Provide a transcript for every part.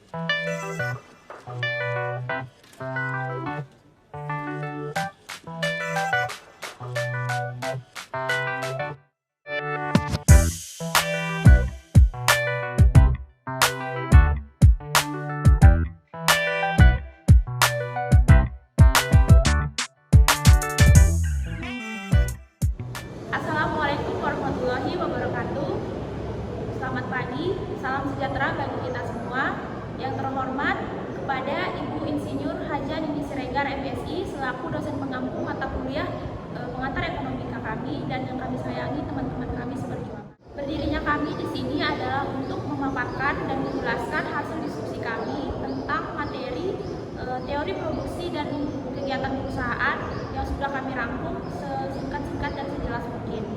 Assalamualaikum warahmatullahi wabarakatuh. Selamat pagi, salam sejahtera bagi kita semua. Yang terhormat kepada Ibu Insinyur Haja Nini Siregar MSI selaku dosen pengampu mata kuliah pengantar ekonomika kami dan yang kami sayangi teman-teman kami seperjuangan. Berdirinya kami di sini adalah untuk memaparkan dan menjelaskan hasil diskusi kami tentang materi teori produksi dan kegiatan perusahaan yang sudah kami rangkum sesingkat-singkat dan sejelas mungkin.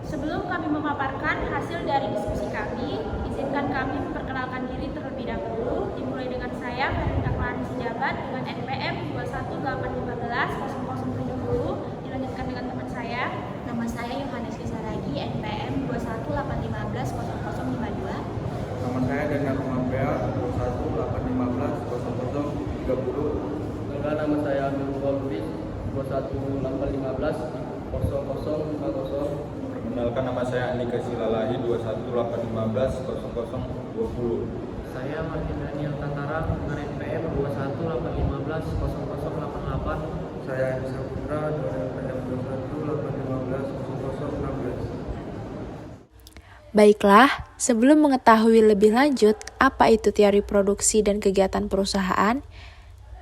Sebelum kami memaparkan hasil dari diskusi kami, izinkan kami memperkenalkan diri terlebih dahulu, dimulai dengan saya, Ferinda Clarence Jabat, dengan NPM 218150070, dilanjutkan dengan teman saya. Nama saya Yohanes Kisaragi, NPM 218150052. Nama saya Daniel Pengapea, 218150030. Nama saya Amir Lubis, 218150050. Perkenalkan, nama saya Andika Silalahi, 218150020. Saya Martin Daniel Tantarang dengan NPM 218150088. Saya Anissa Putra, NPM 218150016. Baiklah, sebelum mengetahui lebih lanjut apa itu teori produksi dan kegiatan perusahaan,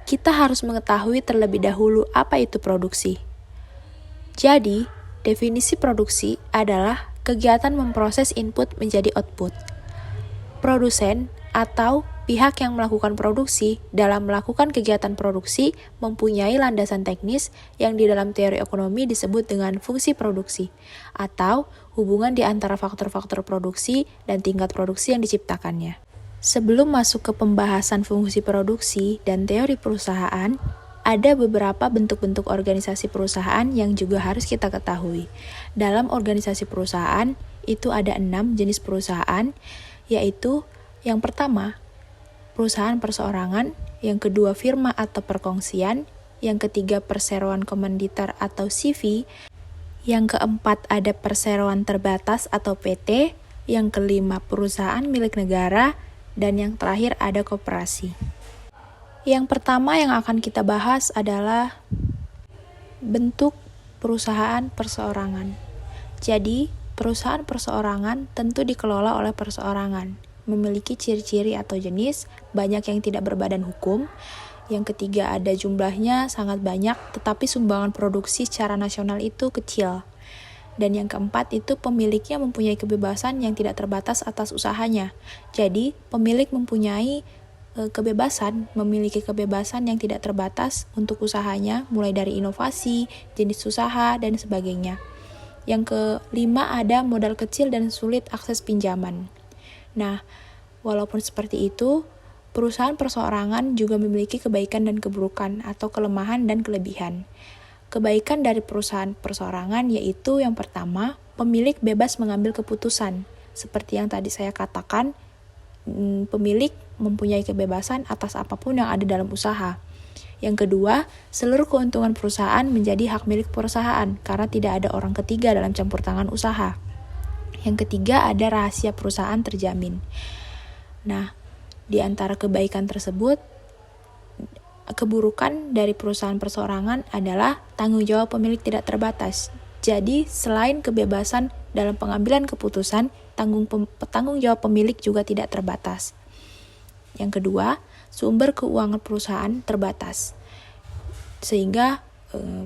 kita harus mengetahui terlebih dahulu apa itu produksi. Jadi, definisi produksi adalah kegiatan memproses input menjadi output. Produsen atau pihak yang melakukan produksi dalam melakukan kegiatan produksi mempunyai landasan teknis yang di dalam teori ekonomi disebut dengan fungsi produksi, atau hubungan di antara faktor-faktor produksi dan tingkat produksi yang diciptakannya. Sebelum masuk ke pembahasan fungsi produksi dan teori perusahaan, ada beberapa bentuk-bentuk organisasi perusahaan yang juga harus kita ketahui. Dalam organisasi perusahaan, itu ada 6 jenis perusahaan, yaitu yang pertama, perusahaan perseorangan, yang kedua firma atau perkongsian, yang ketiga perseroan komanditer atau CV, yang keempat ada perseroan terbatas atau PT, yang kelima perusahaan milik negara, dan yang terakhir ada koperasi. Yang pertama yang akan kita bahas adalah bentuk perusahaan perseorangan. Jadi, perusahaan perseorangan tentu dikelola oleh perseorangan, memiliki ciri-ciri atau jenis, banyak yang tidak berbadan hukum. Yang ketiga ada jumlahnya sangat banyak, tetapi sumbangan produksi secara nasional itu kecil. Dan yang keempat itu pemiliknya mempunyai kebebasan yang tidak terbatas atas usahanya. Jadi, pemilik mempunyai memiliki kebebasan yang tidak terbatas untuk usahanya, mulai dari inovasi, jenis usaha, dan sebagainya. Yang kelima ada modal kecil dan sulit akses pinjaman. Nah, walaupun seperti itu, perusahaan perseorangan juga memiliki kebaikan dan keburukan atau kelemahan dan kelebihan. Kebaikan dari perusahaan perseorangan yaitu yang pertama, pemilik bebas mengambil keputusan. Seperti yang tadi saya katakan, pemilik mempunyai kebebasan atas apapun yang ada dalam usaha. Yang kedua, seluruh keuntungan perusahaan menjadi hak milik perusahaan karena tidak ada orang ketiga dalam campur tangan usaha. Yang ketiga, ada rahasia perusahaan terjamin. Nah, di antara kebaikan tersebut, keburukan dari perusahaan perseorangan adalah tanggung jawab pemilik tidak terbatas. Jadi, selain kebebasan dalam pengambilan keputusan, tanggung jawab pemilik juga tidak terbatas. Yang kedua, sumber keuangan perusahaan terbatas. Sehingga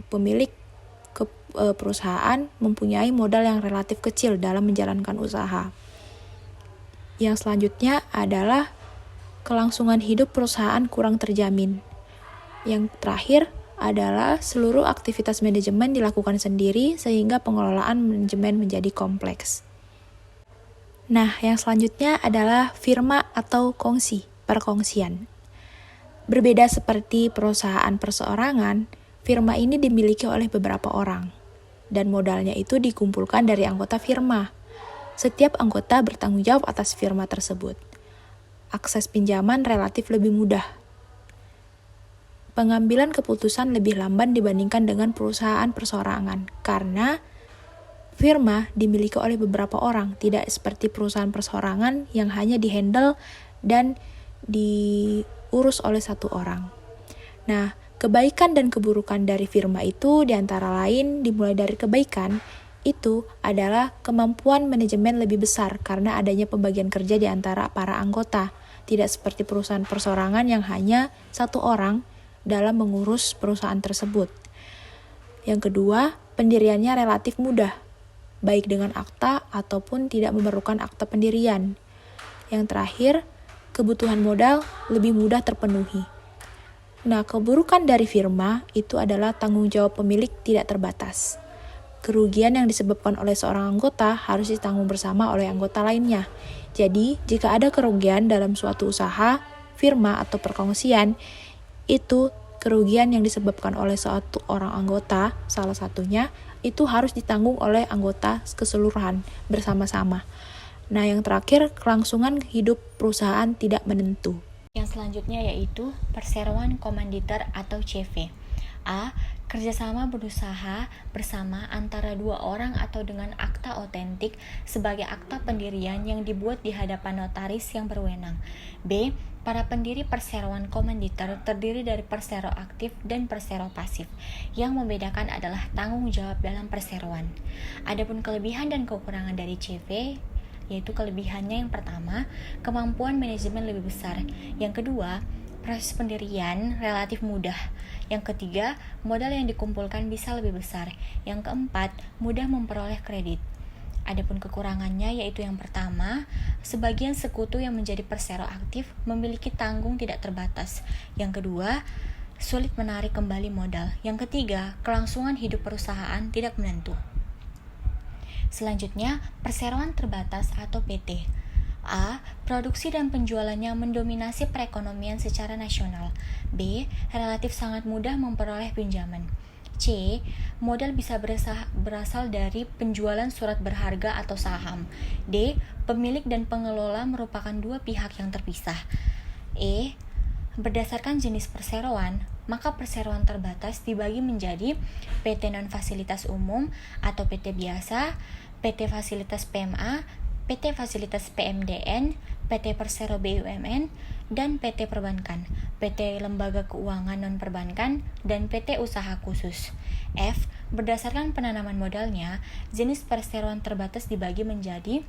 pemilik perusahaan mempunyai modal yang relatif kecil dalam menjalankan usaha. Yang selanjutnya adalah kelangsungan hidup perusahaan kurang terjamin. Yang terakhir adalah seluruh aktivitas manajemen dilakukan sendiri sehingga pengelolaan manajemen menjadi kompleks. Nah, yang selanjutnya adalah firma atau perkongsian. Berbeda seperti perusahaan perseorangan, firma ini dimiliki oleh beberapa orang, dan modalnya itu dikumpulkan dari anggota firma. Setiap anggota bertanggung jawab atas firma tersebut. akses pinjaman relatif lebih mudah. Pengambilan keputusan lebih lamban dibandingkan dengan perusahaan perseorangan karena firma dimiliki oleh beberapa orang, tidak seperti perusahaan perseorangan yang hanya dihandle dan diurus oleh satu orang. Nah, kebaikan dan keburukan dari firma itu diantara lain dimulai dari kebaikan, itu adalah kemampuan manajemen lebih besar karena adanya pembagian kerja di antara para anggota, tidak seperti perusahaan perseorangan yang hanya satu orang dalam mengurus perusahaan tersebut. Yang kedua, pendiriannya relatif mudah, baik dengan akta ataupun tidak memerlukan akta pendirian. Yang terakhir, kebutuhan modal lebih mudah terpenuhi. Nah, keburukan dari firma itu adalah tanggung jawab pemilik tidak terbatas. Kerugian yang disebabkan oleh seorang anggota harus ditanggung bersama oleh anggota lainnya. Jadi, jika ada kerugian dalam suatu usaha, firma atau perkongsian, itu kerugian yang disebabkan oleh suatu orang anggota, salah satunya, itu harus ditanggung oleh anggota keseluruhan bersama-sama. Nah, yang terakhir, kelangsungan hidup perusahaan tidak menentu. Yang selanjutnya yaitu perseroan komanditer atau CV. A. Kerjasama berusaha bersama antara dua orang atau dengan akta otentik sebagai akta pendirian yang dibuat di hadapan notaris yang berwenang. B. Para pendiri perseroan komanditer terdiri dari persero aktif dan persero pasif. Yang membedakan adalah tanggung jawab dalam perseroan. Adapun kelebihan dan kekurangan dari CV, yaitu kelebihannya yang pertama, kemampuan manajemen lebih besar. Yang kedua, proses pendirian relatif mudah. Yang ketiga, modal yang dikumpulkan bisa lebih besar. Yang keempat, mudah memperoleh kredit. Adapun kekurangannya yaitu yang pertama, sebagian sekutu yang menjadi persero aktif memiliki tanggung tidak terbatas. Yang kedua, sulit menarik kembali modal. Yang ketiga, kelangsungan hidup perusahaan tidak menentu. Selanjutnya, perseroan terbatas atau PT. A. Produksi dan penjualannya mendominasi perekonomian secara nasional. B. Relatif sangat mudah memperoleh pinjaman. C. Modal bisa berasal dari penjualan surat berharga atau saham. D. Pemilik dan pengelola merupakan dua pihak yang terpisah. E. Berdasarkan jenis perseroan, maka perseroan terbatas dibagi menjadi PT non-fasilitas umum atau PT biasa, PT fasilitas PMA, PT fasilitas PMDN, PT persero BUMN, dan PT perbankan, PT lembaga keuangan non-perbankan, dan PT usaha khusus. F. Berdasarkan penanaman modalnya, jenis perseroan terbatas dibagi menjadi: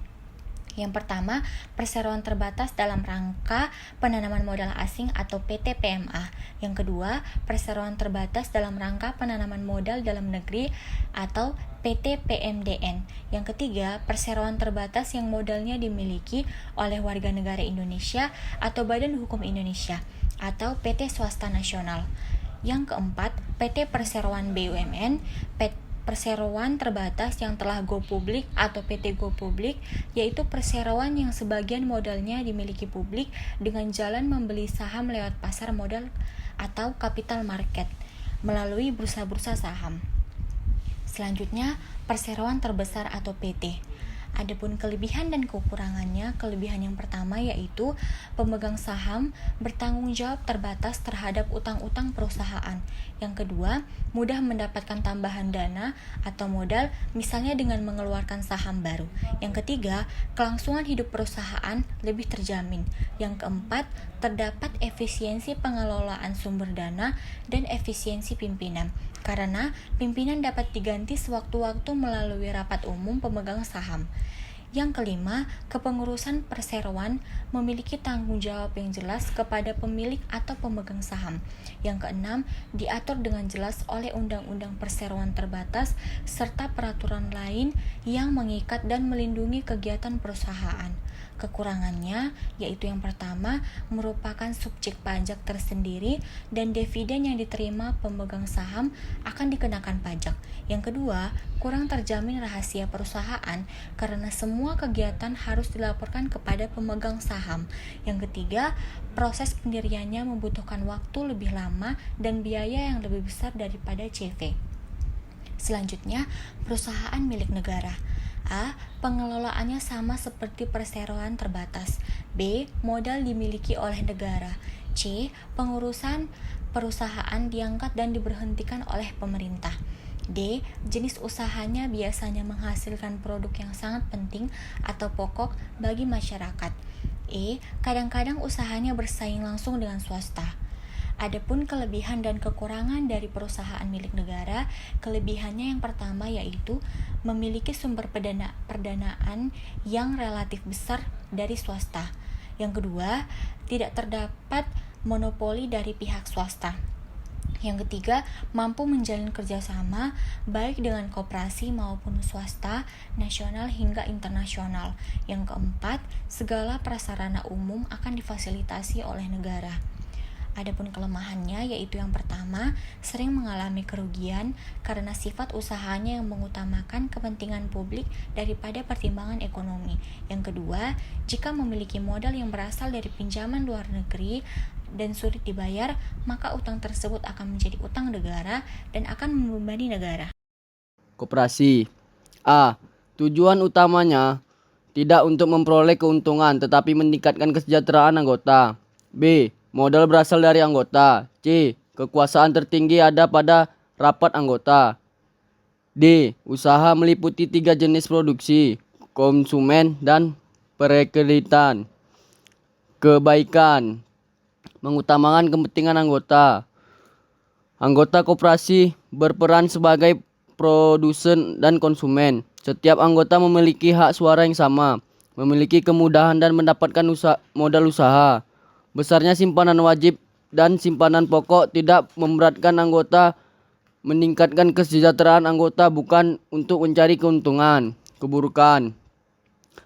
yang pertama, perseroan terbatas dalam rangka penanaman modal asing atau PT PMA. Yang kedua, perseroan terbatas dalam rangka penanaman modal dalam negeri atau PT PMDN. Yang ketiga, perseroan terbatas yang modalnya dimiliki oleh warga negara Indonesia atau Badan Hukum Indonesia atau PT Swasta Nasional. Yang keempat, PT Perseroan BUMN, perseroan terbatas yang telah go publik atau PT go publik, yaitu perseroan yang sebagian modalnya dimiliki publik dengan jalan membeli saham lewat pasar modal atau capital market melalui bursa-bursa saham. Selanjutnya, perseroan terbesar atau PT. Adapun kelebihan dan kekurangannya, kelebihan yang pertama yaitu pemegang saham bertanggung jawab terbatas terhadap utang-utang perusahaan. Yang kedua, mudah mendapatkan tambahan dana atau modal, misalnya dengan mengeluarkan saham baru. Yang ketiga, kelangsungan hidup perusahaan lebih terjamin. Yang keempat, terdapat efisiensi pengelolaan sumber dana dan efisiensi pimpinan, karena pimpinan dapat diganti sewaktu-waktu melalui rapat umum pemegang saham. Yang kelima, kepengurusan perseroan memiliki tanggung jawab yang jelas kepada pemilik atau pemegang saham. Yang keenam, diatur dengan jelas oleh Undang-Undang Perseroan Terbatas serta peraturan lain yang mengikat dan melindungi kegiatan perusahaan. Kekurangannya yaitu yang pertama, merupakan subjek pajak tersendiri dan dividen yang diterima pemegang saham akan dikenakan pajak. Yang kedua, kurang terjamin rahasia perusahaan karena semua kegiatan harus dilaporkan kepada pemegang saham. Yang ketiga, proses pendiriannya membutuhkan waktu lebih lama dan biaya yang lebih besar daripada CV. Selanjutnya, perusahaan milik negara. A. Pengelolaannya sama seperti perseroan terbatas. B. Modal dimiliki oleh negara. C. Pengurusan perusahaan diangkat dan diberhentikan oleh pemerintah. D. Jenis usahanya biasanya menghasilkan produk yang sangat penting atau pokok bagi masyarakat. E. Kadang-kadang usahanya bersaing langsung dengan swasta. Adapun kelebihan dan kekurangan dari perusahaan milik negara, kelebihannya yang pertama yaitu memiliki sumber perdanaan yang relatif besar dari swasta. Yang kedua, tidak terdapat monopoli dari pihak swasta. Yang ketiga, mampu menjalin kerjasama baik dengan koperasi maupun swasta, nasional hingga internasional. Yang keempat, segala prasarana umum akan difasilitasi oleh negara. Adapun kelemahannya yaitu yang pertama, sering mengalami kerugian karena sifat usahanya yang mengutamakan kepentingan publik daripada pertimbangan ekonomi. Yang kedua, jika memiliki modal yang berasal dari pinjaman luar negeri dan sulit dibayar, maka utang tersebut akan menjadi utang negara dan akan membebani negara. Koperasi. A. Tujuan utamanya tidak untuk memperoleh keuntungan tetapi meningkatkan kesejahteraan anggota. B. Modal berasal dari anggota. C. Kekuasaan tertinggi ada pada rapat anggota. D. Usaha meliputi 3 jenis produksi, konsumen dan perekreditan. Kebaikan. Mengutamakan kepentingan anggota. Anggota koperasi berperan sebagai produsen dan konsumen. Setiap anggota memiliki hak suara yang sama, memiliki kemudahan dan mendapatkan modal usaha. Besarnya simpanan wajib dan simpanan pokok tidak memberatkan anggota, meningkatkan kesejahteraan anggota bukan untuk mencari keuntungan. Keburukan.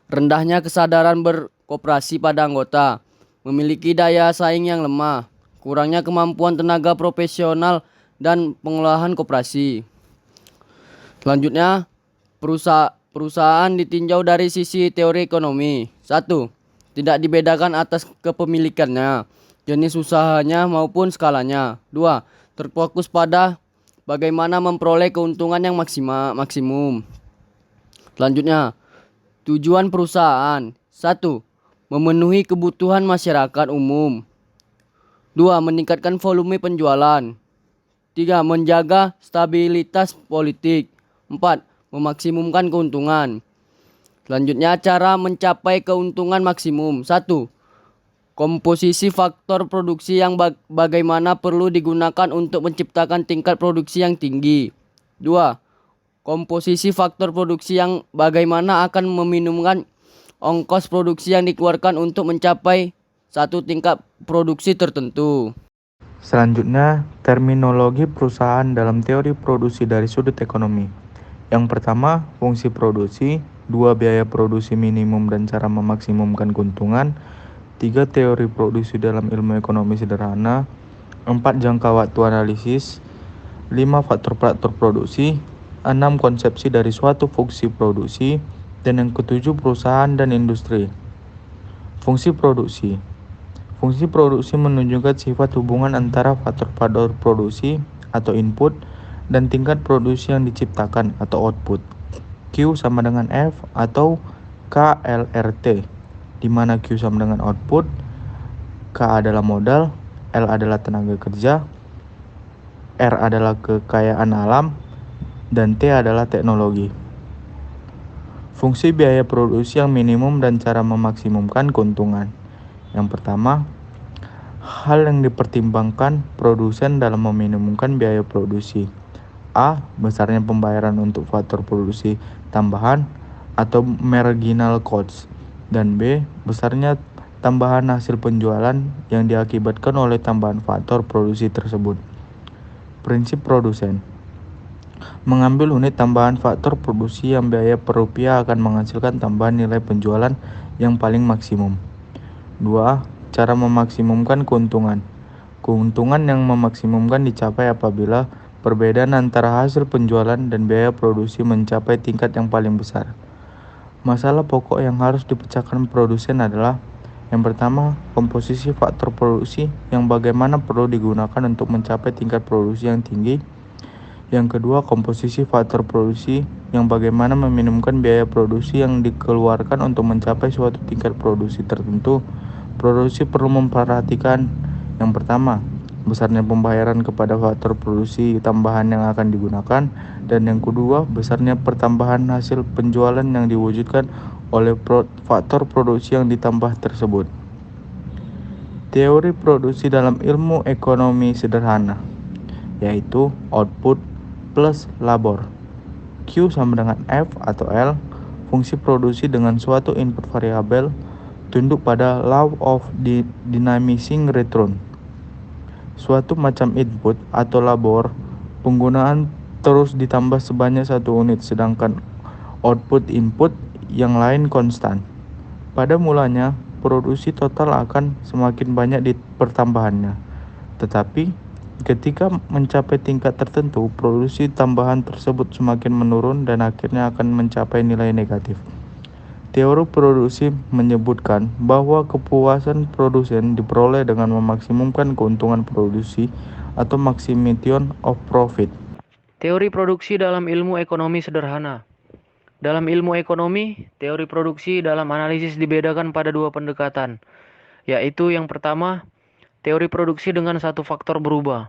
Rendahnya kesadaran berkoperasi pada anggota, memiliki daya saing yang lemah, kurangnya kemampuan tenaga profesional dan pengelolaan koperasi. Selanjutnya, perusahaan ditinjau dari sisi teori ekonomi. 1. Tidak dibedakan atas kepemilikannya, jenis usahanya maupun skalanya. 2. Terfokus pada bagaimana memperoleh keuntungan yang maksimum. Selanjutnya, tujuan perusahaan. 1. Memenuhi kebutuhan masyarakat umum. 2. Meningkatkan volume penjualan. 3. Menjaga stabilitas politik. 4. Memaksimumkan keuntungan. Selanjutnya, cara mencapai keuntungan maksimum. 1. Komposisi faktor produksi yang bagaimana perlu digunakan untuk menciptakan tingkat produksi yang tinggi. 2. Komposisi faktor produksi yang bagaimana akan meminimumkan ongkos produksi yang dikeluarkan untuk mencapai satu tingkat produksi tertentu. Selanjutnya, terminologi perusahaan dalam teori produksi dari sudut ekonomi. Yang pertama, fungsi produksi. 2. Biaya produksi minimum dan cara memaksimumkan keuntungan. 3. Teori produksi dalam ilmu ekonomi sederhana. 4. Jangka waktu analisis. 5. Faktor-faktor produksi. 6. Konsepsi dari suatu fungsi produksi. Dan yang ketujuh, perusahaan dan industri. Fungsi produksi. Fungsi produksi menunjukkan sifat hubungan antara faktor-faktor produksi atau input dan tingkat produksi yang diciptakan atau output. Q sama dengan F atau KLRT, di mana Q sama dengan output, K adalah modal, L adalah tenaga kerja, R adalah kekayaan alam, dan T adalah teknologi. Fungsi biaya produksi yang minimum dan cara memaksimumkan keuntungan. Yang pertama, hal yang dipertimbangkan produsen dalam meminimumkan biaya produksi. A. Besarnya pembayaran untuk faktor produksi tambahan atau marginal cost. Dan B. Besarnya tambahan hasil penjualan yang diakibatkan oleh tambahan faktor produksi tersebut. Prinsip produsen. Mengambil unit tambahan faktor produksi yang biaya per rupiah akan menghasilkan tambahan nilai penjualan yang paling maksimum. 2. Cara memaksimumkan keuntungan. Keuntungan yang memaksimumkan dicapai apabila perbedaan antara hasil penjualan dan biaya produksi mencapai tingkat yang paling besar. Masalah pokok yang harus dipecahkan produsen adalah: yang pertama, komposisi faktor produksi yang bagaimana perlu digunakan untuk mencapai tingkat produksi yang tinggi. Yang kedua, komposisi faktor produksi yang bagaimana meminimumkan biaya produksi yang dikeluarkan untuk mencapai suatu tingkat produksi tertentu. Produksi perlu memperhatikan yang pertama, besarnya pembayaran kepada faktor produksi tambahan yang akan digunakan, dan yang kedua, besarnya pertambahan hasil penjualan yang diwujudkan oleh faktor produksi yang ditambah tersebut. Teori produksi dalam ilmu ekonomi sederhana, yaitu output plus labor. Q sama dengan F atau L, fungsi produksi dengan suatu input variabel, tunduk pada law of diminishing return. Suatu macam input atau labor, penggunaan terus ditambah sebanyak 1 unit, sedangkan output input yang lain konstan. Pada mulanya, produksi total akan semakin banyak di pertambahannya. Tetapi, ketika mencapai tingkat tertentu, produksi tambahan tersebut semakin menurun dan akhirnya akan mencapai nilai negatif. Teori produksi menyebutkan bahwa kepuasan produsen diperoleh dengan memaksimumkan keuntungan produksi atau maximization of profit. Teori produksi dalam ilmu ekonomi sederhana. Dalam ilmu ekonomi, teori produksi dalam analisis dibedakan pada 2 pendekatan, yaitu yang pertama, teori produksi dengan satu faktor berubah.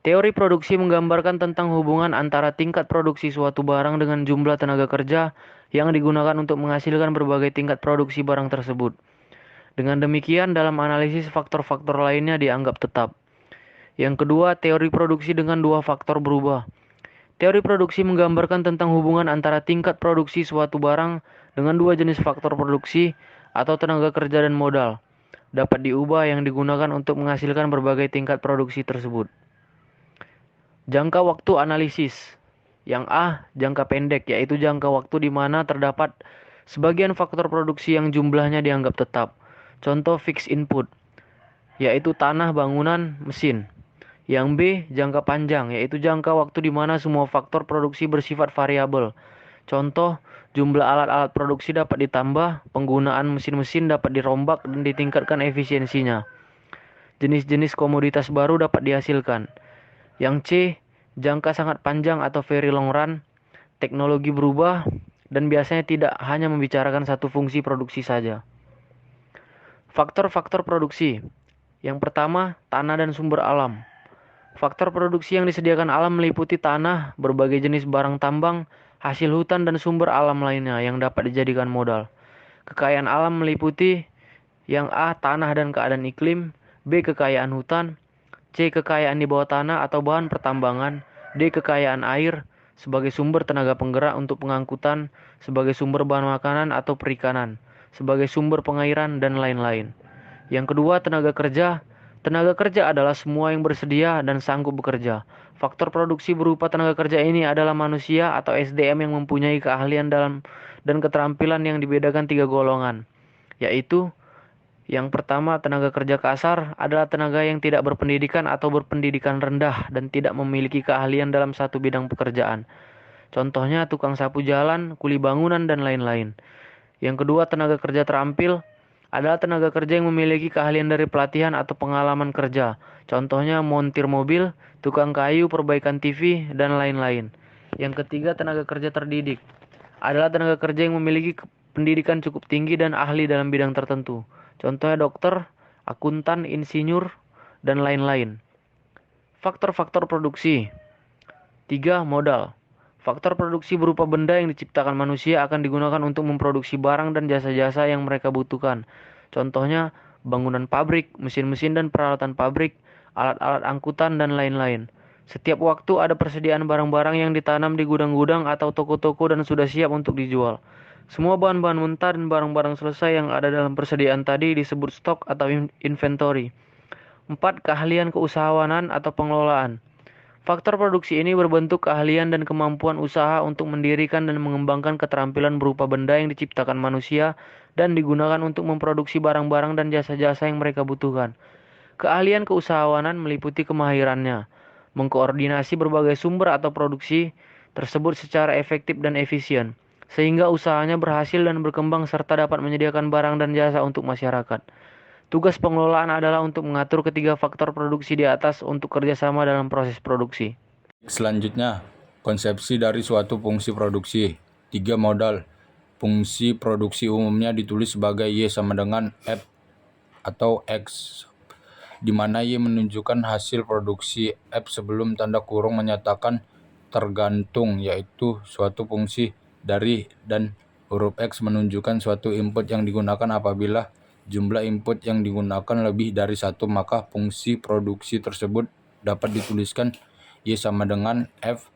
Teori produksi menggambarkan tentang hubungan antara tingkat produksi suatu barang dengan jumlah tenaga kerja yang digunakan untuk menghasilkan berbagai tingkat produksi barang tersebut. Dengan demikian, dalam analisis faktor-faktor lainnya dianggap tetap. Yang kedua, teori produksi dengan 2 faktor berubah. Teori produksi menggambarkan tentang hubungan antara tingkat produksi suatu barang dengan 2 jenis faktor produksi atau tenaga kerja dan modal dapat diubah yang digunakan untuk menghasilkan berbagai tingkat produksi tersebut. Jangka waktu analisis. Yang A, jangka pendek, yaitu jangka waktu di mana terdapat sebagian faktor produksi yang jumlahnya dianggap tetap. Contoh fixed input, yaitu tanah, bangunan, mesin. Yang B, jangka panjang, yaitu jangka waktu di mana semua faktor produksi bersifat variabel. Contoh, jumlah alat-alat produksi dapat ditambah, penggunaan mesin-mesin dapat dirombak dan ditingkatkan efisiensinya. Jenis-jenis komoditas baru dapat dihasilkan. Yang C, jangka sangat panjang atau very long run, teknologi berubah dan biasanya tidak hanya membicarakan satu fungsi produksi saja. Faktor-faktor produksi. Yang pertama, tanah dan sumber alam. Faktor produksi yang disediakan alam meliputi tanah, berbagai jenis barang tambang, hasil hutan dan sumber alam lainnya yang dapat dijadikan modal. Kekayaan alam meliputi yang A, tanah dan keadaan iklim, B, kekayaan hutan, C, kekayaan di bawah tanah atau bahan pertambangan, D, kekayaan air sebagai sumber tenaga penggerak untuk pengangkutan, sebagai sumber bahan makanan atau perikanan, sebagai sumber pengairan, dan lain-lain. Yang kedua, tenaga kerja. Tenaga kerja adalah semua yang bersedia dan sanggup bekerja. Faktor produksi berupa tenaga kerja ini adalah manusia atau SDM yang mempunyai keahlian dalam dan keterampilan yang dibedakan 3 golongan, yaitu yang pertama, tenaga kerja kasar adalah tenaga yang tidak berpendidikan atau berpendidikan rendah dan tidak memiliki keahlian dalam satu bidang pekerjaan. Contohnya tukang sapu jalan, kuli bangunan, dan lain-lain. Yang kedua, tenaga kerja terampil adalah tenaga kerja yang memiliki keahlian dari pelatihan atau pengalaman kerja. Contohnya montir mobil, tukang kayu, perbaikan TV, dan lain-lain. Yang ketiga, tenaga kerja terdidik adalah tenaga kerja yang memiliki pendidikan cukup tinggi dan ahli dalam bidang tertentu. Contohnya dokter, akuntan, insinyur, dan lain-lain. Faktor-faktor produksi. 3. Modal. Faktor produksi berupa benda yang diciptakan manusia akan digunakan untuk memproduksi barang dan jasa-jasa yang mereka butuhkan. Contohnya bangunan pabrik, mesin-mesin dan peralatan pabrik, alat-alat angkutan, dan lain-lain. Setiap waktu ada persediaan barang-barang yang ditanam di gudang-gudang atau toko-toko dan sudah siap untuk dijual. Semua bahan-bahan mentah dan barang-barang selesai yang ada dalam persediaan tadi disebut stok atau inventory. 4. Keahlian keusahawanan atau pengelolaan. Faktor produksi ini berbentuk keahlian dan kemampuan usaha untuk mendirikan dan mengembangkan keterampilan berupa benda yang diciptakan manusia dan digunakan untuk memproduksi barang-barang dan jasa-jasa yang mereka butuhkan. Keahlian keusahawanan meliputi kemahirannya mengkoordinasi berbagai sumber atau produksi tersebut secara efektif dan efisien, sehingga usahanya berhasil dan berkembang serta dapat menyediakan barang dan jasa untuk masyarakat. Tugas pengelolaan adalah untuk mengatur ketiga faktor produksi di atas untuk kerjasama dalam proses produksi. Selanjutnya, konsepsi dari suatu fungsi produksi. 3 modal. Fungsi produksi umumnya ditulis sebagai Y sama dengan F atau X, di mana Y menunjukkan hasil produksi, F sebelum tanda kurung menyatakan tergantung, yaitu suatu fungsi dari, dan huruf X menunjukkan suatu input yang digunakan. Apabila jumlah input yang digunakan lebih dari satu, maka fungsi produksi tersebut dapat dituliskan Y sama dengan F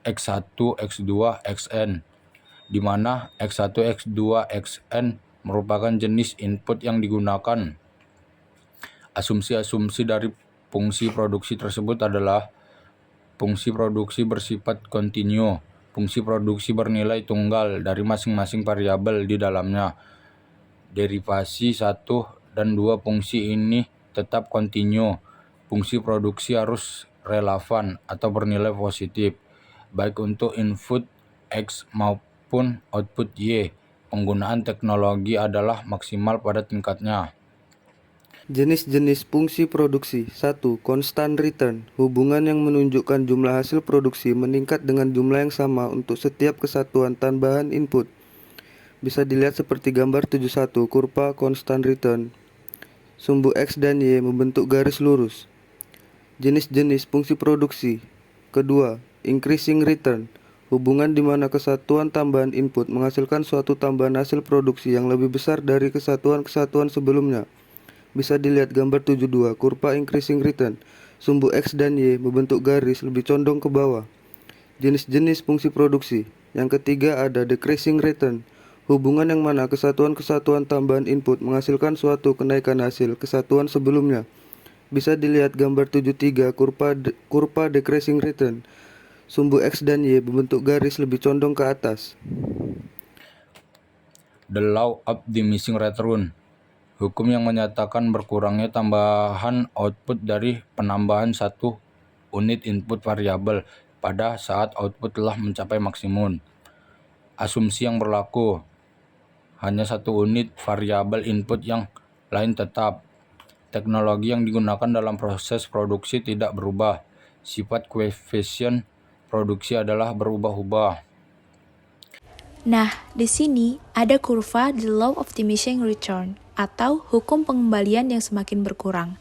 X1, X2, Xn, di mana X1, X2, Xn merupakan jenis input yang digunakan. Asumsi-asumsi dari fungsi produksi tersebut adalah: fungsi produksi bersifat kontinu, fungsi produksi bernilai tunggal dari masing-masing variabel di dalamnya. Derivasi 1 dan 2 fungsi ini tetap kontinu. Fungsi produksi harus relevan atau bernilai positif, baik untuk input X maupun output Y. Penggunaan teknologi adalah maksimal pada tingkatnya. Jenis-jenis fungsi produksi. 1. Constant return, hubungan yang menunjukkan jumlah hasil produksi meningkat dengan jumlah yang sama untuk setiap kesatuan tambahan input. Bisa dilihat seperti gambar 71, kurva constant return. Sumbu X dan Y membentuk garis lurus. Jenis-jenis fungsi produksi. Kedua, increasing return, hubungan di mana kesatuan tambahan input menghasilkan suatu tambahan hasil produksi yang lebih besar dari kesatuan-kesatuan sebelumnya. Bisa dilihat gambar 72, kurva increasing return. Sumbu X dan Y membentuk garis lebih condong ke bawah. Jenis-jenis fungsi produksi. Yang ketiga ada decreasing return, hubungan yang mana kesatuan-kesatuan tambahan input menghasilkan suatu kenaikan hasil kesatuan sebelumnya. Bisa dilihat gambar 73, kurva decreasing return. Sumbu X dan Y membentuk garis lebih condong ke atas. The law of diminishing return, hukum yang menyatakan berkurangnya tambahan output dari penambahan satu unit input variabel pada saat output telah mencapai maksimum. Asumsi yang berlaku: hanya satu unit variabel input, yang lain tetap. Teknologi yang digunakan dalam proses produksi tidak berubah. Sifat koefisien produksi adalah berubah-ubah. Nah, di sini ada kurva the law of diminishing return atau hukum pengembalian yang semakin berkurang.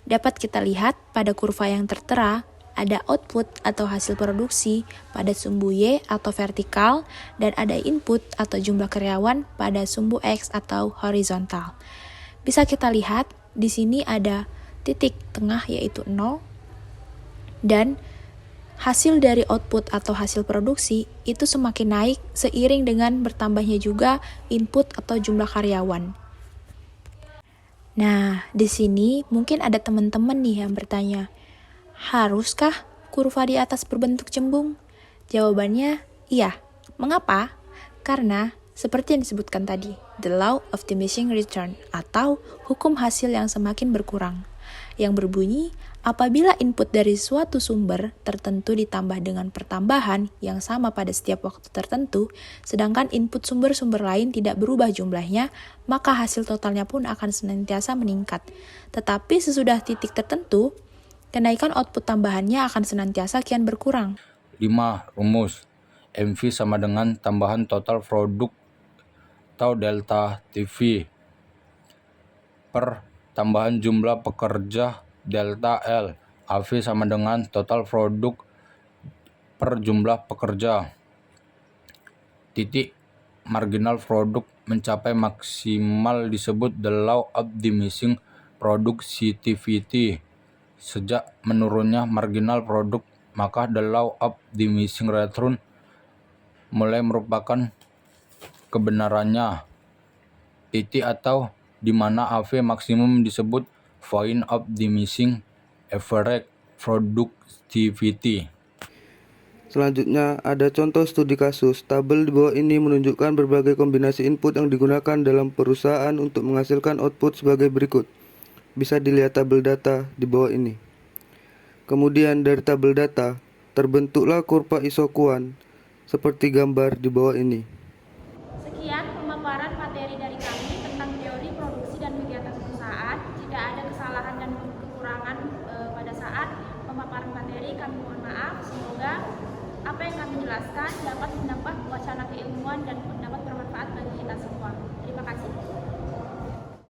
Dapat kita lihat pada kurva yang tertera ada output atau hasil produksi pada sumbu Y atau vertikal, dan ada input atau jumlah karyawan pada sumbu X atau horizontal. Bisa kita lihat di sini ada titik tengah yaitu 0, dan hasil dari output atau hasil produksi itu semakin naik seiring dengan bertambahnya juga input atau jumlah karyawan. Nah, di sini mungkin ada teman-teman nih yang bertanya, haruskah kurva di atas berbentuk cembung? Jawabannya iya. Mengapa? Karena seperti yang disebutkan tadi, the law of diminishing return atau hukum hasil yang semakin berkurang, yang berbunyi apabila input dari suatu sumber tertentu ditambah dengan pertambahan yang sama pada setiap waktu tertentu, sedangkan input sumber-sumber lain tidak berubah jumlahnya, maka hasil totalnya pun akan senantiasa meningkat. Tetapi sesudah titik tertentu, kenaikan output tambahannya akan senantiasa kian berkurang. 5. Rumus. MV sama dengan tambahan total produk atau delta TV per tambahan jumlah pekerja delta L. AV sama dengan total produk per jumlah pekerja. Titik marginal produk mencapai maksimal disebut the law of diminishing productivity. Sejak menurunnya marginal produk, maka the law of diminishing return mulai merupakan kebenarannya. Titik atau di mana AV maksimum disebut point of diminishing average productivity. Selanjutnya ada contoh studi kasus. Tabel di bawah ini menunjukkan berbagai kombinasi input yang digunakan dalam perusahaan untuk menghasilkan output sebagai berikut. Bisa dilihat tabel data di bawah ini. Kemudian dari tabel data terbentuklah kurva isokuan seperti gambar di bawah ini. Sekian pemaparan materi dari kami tentang teori produksi dan kegiatan perusahaan. Jika ada kesalahan dan kekurangan pada saat pemaparan materi, kami mohon maaf. Semoga apa yang kami jelaskan dapat menambah wacana keilmuan dan dapat bermanfaat bagi kita semua. Terima kasih.